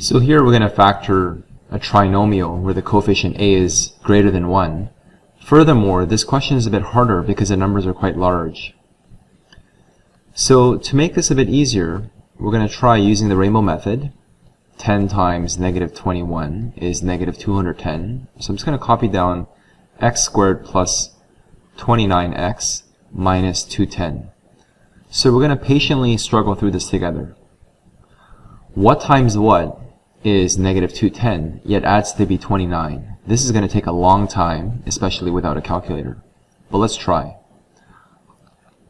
So here we're going to factor a trinomial where the coefficient a is greater than 1. Furthermore, this question is a bit harder because the numbers are quite large. So to make this a bit easier, we're going to try using the rainbow method. 10 times negative 21 is negative 210. So I'm just going to copy down x squared plus 29x minus 210. So we're going to patiently struggle through this together. What times what is negative 210, yet adds to be 29? This is going to take a long time, especially without a calculator. But let's try.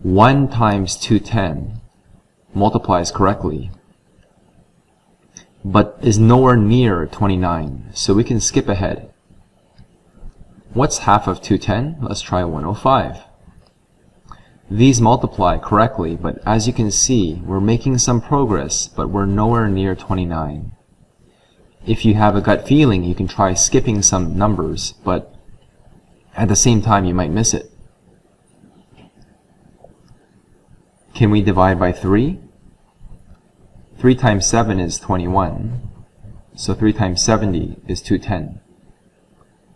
1 times 210 multiplies correctly, but is nowhere near 29, so we can skip ahead. What's half of 210? Let's try 105. These multiply correctly, but as you can see, we're making some progress, but we're nowhere near 29. If you have a gut feeling, you can try skipping some numbers, but at the same time, you might miss it. Can we divide by 3? 3 times 7 is 21, so 3 times 70 is 210.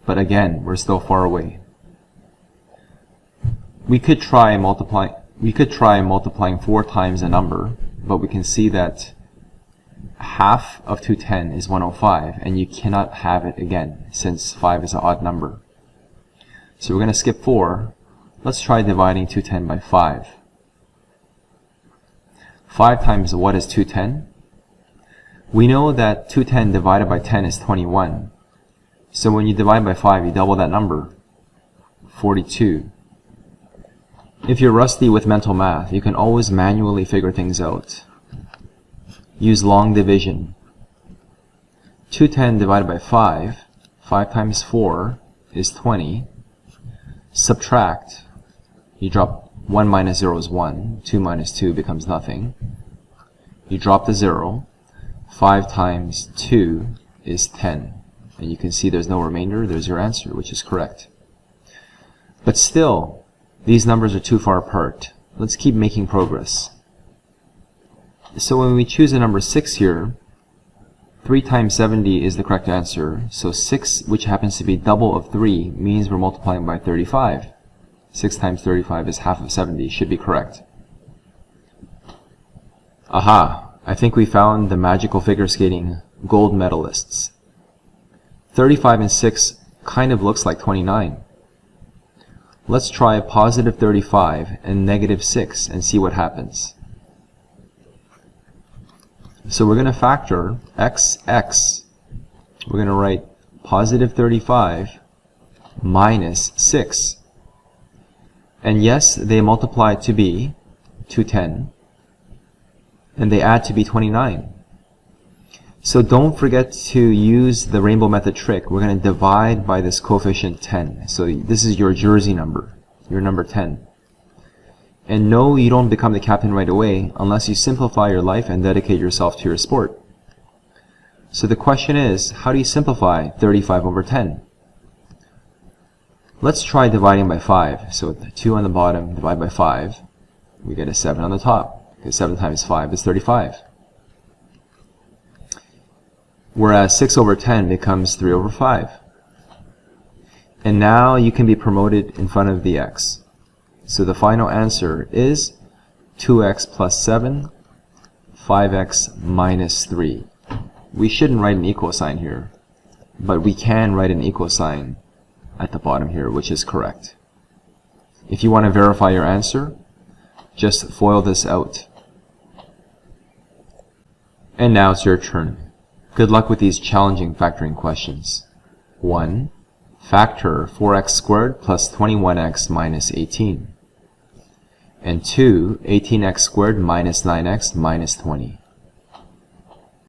But again, we're still far away. We could try multiplying 4 times a number, but we can see that half of 210 is 105, and you cannot have it again since 5 is an odd number. So we're going to skip 4. Let's try dividing 210 by 5. 5 times what is 210? We know that 210 divided by 10 is 21. So when you divide by 5, you double that number, 42. If you're rusty with mental math, you can always manually figure things out. Use long division. 210 divided by 5, 5 times 4 is 20. Subtract. You drop 1 minus 0 is 1. 2 minus 2 becomes nothing. You drop the 0. 5 times 2 is 10. And you can see there's no remainder. There's your answer, which is correct. But still, these numbers are too far apart. Let's keep making progress. So when we choose a number 6 here, 3 times 70 is the correct answer. So 6, which happens to be double of 3, means we're multiplying by 35. 6 times 35 is half of 70, should be correct. Aha! I think we found the magical figure skating gold medalists. 35 and 6 kind of looks like 29. Let's try positive 35 and negative 6 and see what happens. So we're going to factor x. We're going to write positive 35 minus 6. And yes, they multiply to be 210, and they add to be 29. So don't forget to use the rainbow method trick. We're going to divide by this coefficient 10. So this is your jersey number, your number 10. And no, you don't become the captain right away unless you simplify your life and dedicate yourself to your sport. So the question is, how do you simplify 35 over 10? Let's try dividing by 5. So with 2 on the bottom, divide by 5. We get a 7 on the top, because 7 times 5 is 35. Whereas 6 over 10 becomes 3 over 5. And now you can be promoted in front of the x. So the final answer is 2x plus 7, 5x minus 3. We shouldn't write an equal sign here, but we can write an equal sign at the bottom here, which is correct. If you want to verify your answer, just FOIL this out. And now it's your turn. Good luck with these challenging factoring questions. 1. Factor 4x squared plus 21x minus 18. And 2. 18x squared minus 9x minus 20.